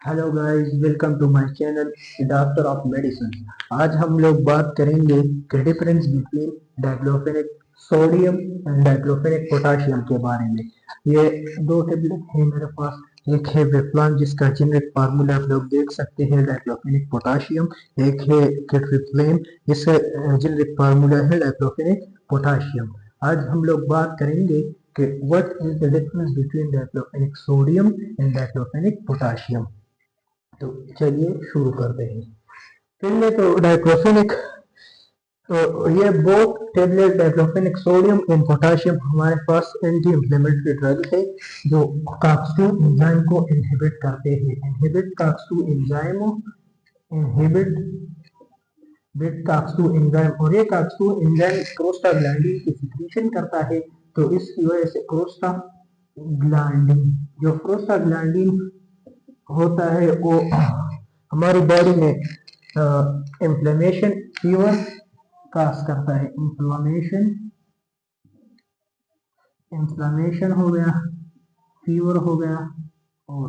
Hello guys, welcome to my channel doctor of medicine. आज हम लोग बात करेंगे कि difference between diclofenac sodium and diclofenac potassium के बारे में। ये दो टेबलेट है मेरे पास। एक है वेफ्लॉन जिसका जेनेरिक फार्मूला आप लोग देख सकते हैं डाइक्लोफेनेक पोटाशियम। एक है केट्रिफ्लेन, इसका जेनेरिक फार्मूला है डाइक्लोफेनेक पोटाशियम। आज हम लोग बात करेंगे कि what is the difference between diclofenac sodium and diclofenac potassium. तो चलिए शुरू करते हैं। पहले तो डाइक्लोफेनिक, तो ये both tablet diclofenac sodium and potassium हमारे पास एंटी इंफ्लेमेटरी ड्रग है जो कॉक्स-2 एंजाइम को इनहिबिट करते हैं। Inhibit COX-2 enzyme, inhibit bit COX-2 enzyme, और ये कॉक्स-2 एंजाइम प्रोस्टाग्लैंडिन की सिक्रीशन करता है। तो इसकी वजह से प्रोस्टाग्लैंडिन, जो प्रोस्टाग्लैंडिन होता है वो हमारी बॉडी में इंफ्लेमेशन, फीवर काज करता है। इंफ्लेमेशन, इंफ्लेमेशन हो गया, फीवर हो गया और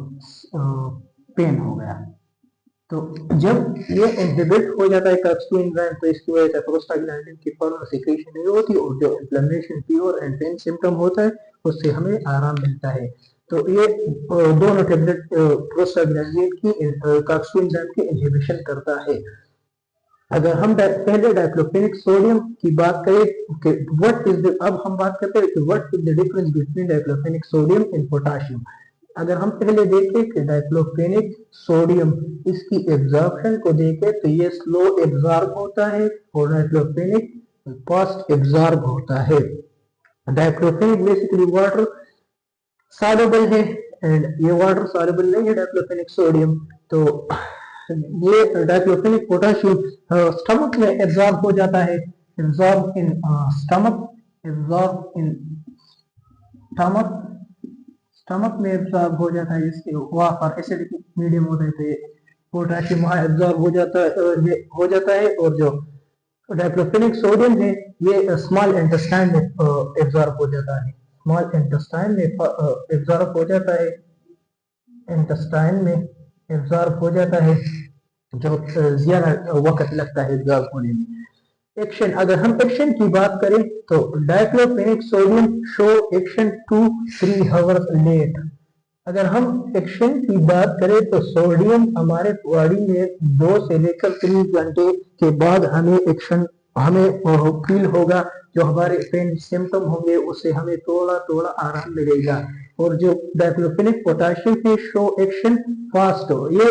पेन हो गया। तो जब ये इनहिबिट हो जाता है कॉक्स-2 एंजाइम, तो इसकी वजह से प्रोस्टाग्लैंडिन की फॉर्म सिक्रीशन नहीं होती और जो inflammation, fever and pain symptom होता है उससे हमें आराम मिलता है। तो ये दोनों टेबलेट प्रोस्टाग्लैंडिन की कॉक्स-2 एंजाइम की इनहिबिशन करता है। अगर हम पहले डाइक्लोफेनिक सोडियम की बात करें कि व्हाट इज द, अब हम बात करते हैं कि what is the difference between diclofenac sodium and potassium. अगर हम पहले देखें कि डाइक्लोफेनिक सोडियम, इसकी एब्जॉर्प्शन को देखें तो ये स्लो एब्जॉर्ब होता है और डाइक्लोफेनिक फास्ट एब्जॉर्ब होता है। डाइक्लोफेनिक बेसिकली वाटर सॉल्युबल है एंड ये वाटर सॉल्युबल नहीं है डाइक्लोफेनिक सोडियम। तो ये डाइक्लोफेनिक पोटाशियम स्टमक में एब्जॉर्ब हो जाता है। Absorb in stomach, absorb in stomach, stomach में एब्जॉर्ब हो जाता है। जिसके वहाँ पर एसिडिक मीडियम होता है तो ये पोटाशियम वहाँ एब्जॉर्ब हो जाता है, ये हो जाता है। और जो डाइक्लोफेनिक सोडियम है ये स्मॉल इंटेस्टाइन में एब्जॉर्ब हो जाता है। स्मॉल इंटेस्टाइन में एब्जॉर्ब हो जाता है, इंटेस्टाइन में एब्जॉर्ब हो जाता है, जो ज्यादा वक्त लगता है एब्जॉर्ब होने में। एक्शन, अगर हम एक्शन की बात करें तो diclofenac sodium show action 2-3 hours late. अगर हम एक्शन की बात करें तो सोडियम हमारे बॉडी में 2 से लेकर 3 घंटे के बाद हमें एक्शन, हमें फील होगा। जो हमारे पेन सिम्टम होंगे उससे हमें थोड़ा थोड़ा आराम मिलेगा। और जो डाइक्लोफेनिक पोटाशियम के शो एक्शन फास्ट हो, ये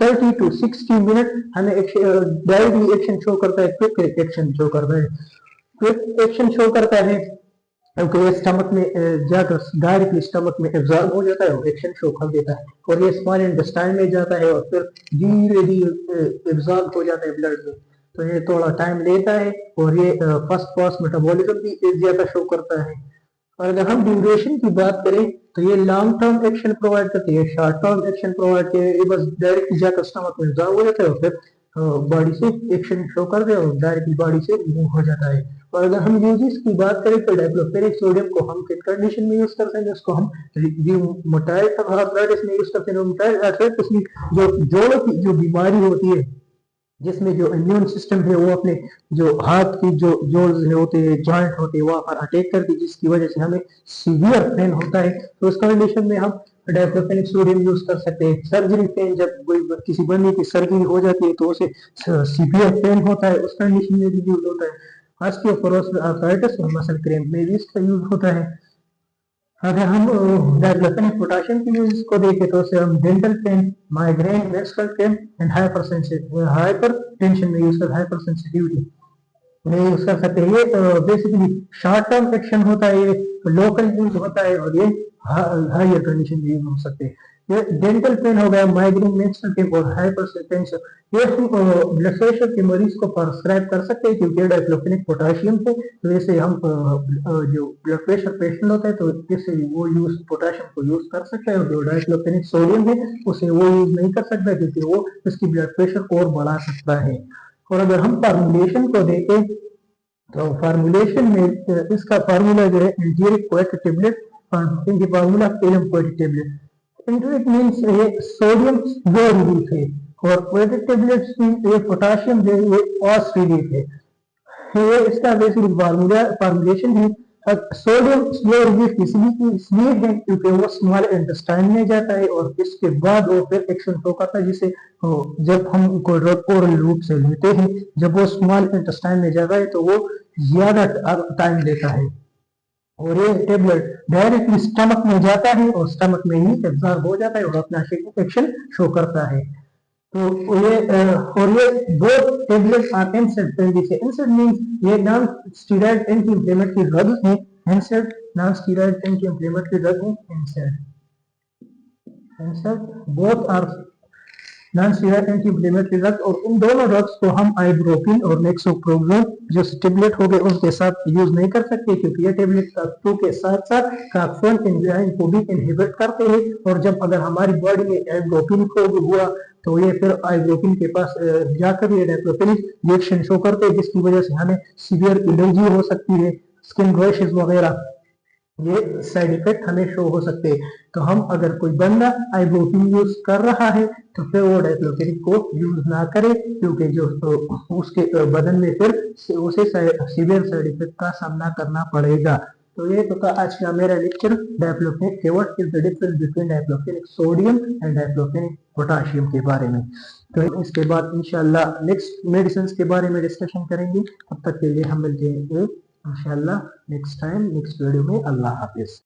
30 to 60 मिनट हमें डायरेक्टली एक्शन शो करता है, क्विक एक्शन शो करता है, क्विक एक्शन शो करता है क्योंकि ये स्टमक में जाकर डायरेक्टली स्टमक में एब्जॉर्ब हो जाता है और एक्शन शो कर देता है। और ये स्मॉल इंटेस्टाइन में जाता है और फिर धीरे धीरे एब्जॉर्ब हो जाता है ब्लड में। तो ये थोड़ा टाइम लेता है और ये फर्स्ट पास मेटाबॉलिज्म भी ज्यादा शो करता है। और अगर हम ड्यूरेशन की बात करें तो ये लॉन्ग टर्म एक्शन प्रोवाइड करती है, शॉर्ट टर्म एक्शन प्रोवाइड करती है। ये बस डायरेक्ट जाकर स्टमक में एब्जॉर्ब हो जाता है और फिर बॉडी से एक्शन शो कर दे और डायरेक्टली बॉडी से रिमूव हो जाता है। और अगर हम यूजेस की बात करें तो डाइक्लोफेनिक सोडियम को हम किन कंडीशन में यूज करते हैं, जिसको हम रूमेटॉइड आर्थराइटिस में यूज करते हैं। रूमेटॉइड आर्थराइटिस में जो जोड़ों की जो बीमारी होती है, जिसमें जो इम्यून सिस्टम है वो अपने जो हाथ की जो जोड़ होते हैं, जॉइंट होते हैं, वहां पर अटैक करती है, जिसकी वजह से हमें सीवियर पेन होता है। तो उस कंडीशन में हम डाइक्लोफेनिक सोडियम यूज कर सकते हैं। सर्जरी पेन, जब कोई किसी बंदे की सर्जरी हो जाती है तो उसे सीवियर पेन होता है, उस कंडीशन में भी यूज होता है। ऑस्टियोपोरोसिस आर्थराइटिस और मसल क्रैम्प में भी इसका यूज होता है। अगर हम डाइक्लोफेनिक पोटाशियम की यूज को देखें तो उसे हम dental pen, migraine, menstrual pain and hyper tension में यूज कर, हाइपर सेंसिटिविटी में यूज कर सकते हैं। ये बेसिकली शॉर्ट टर्म एक्शन होता है, ये लोकल यूज होता है और ये हायर कंडीशन में यूज हो सकते हैं। ये डेंटल पेन हो गया, माइग्रेन, मेंस्ट्रुअल पेन और हाइपरटेंशन, ये हम ब्लड प्रेशर के मरीज को प्रिस्क्राइब कर सकते हैं क्योंकि डाइक्लोफेनिक पोटाशियम है। तो ऐसे हम जो ब्लड प्रेशर पेशेंट होता है तो इससे वो यूज पोटाशियम को यूज कर सकता है। और जो डाइक्लोफेनिक सोडियम है उसे वो यूज नहीं कर सकता क्योंकि वो इसकी ब्लड प्रेशर को और बढ़ा सकता है। और अगर हम फॉर्मुलेशन को देखें तो फॉर्मुलेशन में इसका फार्मूला जो है एल्जियरिक कोएट टेबलेट, इनकी फार्मूला एलम कोएट टेबलेट। इंटरेट मीन्स ये सोडियम लो रिलीफ है, और प्रोटेक्ट टेबलेट्स ये पोटाशियम है, ये ऑस रिलीफ है। ये इसका बेसिक फॉर्मुलेशन है। सोडियम स्लो रिलीफ इसलिए है क्योंकि वो स्मॉल इंटेस्टाइन में जाता है और इसके बाद वो फिर एक्शन शो करता है, जिसे जब हम ओरल रूट से लेते हैं, जब वो स्मॉल इंटेस्टाइन में जाता है तो वो ज्यादा टाइम लेता है, और ये टेबलेट डायरेक्टली स्टमक में जाता है और स्टमक में ही एब्जॉर्ब हो जाता है और अपना एक्शन शो करता है। तो ये और ये दो टेबलेट्स आर एनसेड पहले से। एनसेड मींस ये non steroid anti inflammatory drug है। NSAID non steroid anti inflammatory drug है। NSAID NSAID both are non steroid anti inflammatory drug, और इन दोनों ड्रग्स को हम आइब्रोपिन और नेक्सोप्रोजोन जो टेबलेट हो गए उनके साथ यूज नहीं कर सकते, क्योंकि ये टेबलेट टू के साथ साथ काक्सोन एंजाइम को भी इनहिबिट करते हैं, और जब अगर हमारी बॉडी में आइब्रोपिन को हुआ तो ये फिर आइब्रोपिन के पास जाकर ये डाइक्लोफेनिक रिएक्शन शो करते हैं, जिसकी वजह से हमें सीवियर एलर्जी हो सकती है, स्किन रैशेस वगैरह, ये साइड इफेक्ट हमें शो हो सकते हैं। तो हम अगर कोई बंदा आइब्रोपिन यूज कर रहा है तो फिर वो डाइक्लोफेनिक को यूज ना करे, क्योंकि जो उसके बदन में फिर उसे सीवियर साइड इफेक्ट का सामना करना पड़ेगा। तो ये तो था आज का मेरा lecture diclofenac, what is the difference between diclofenac sodium and diclofenac potassium के बारे में। तो इसके बाद इंशाल्लाह नेक्स्ट मेडिसिन के बारे में डिस्कशन करेंगे। तब तक के लिए हम मिलते हैं इंशाल्लाह नेक्स्ट टाइम नेक्स्ट वीडियो में। अल्लाह हाफिज।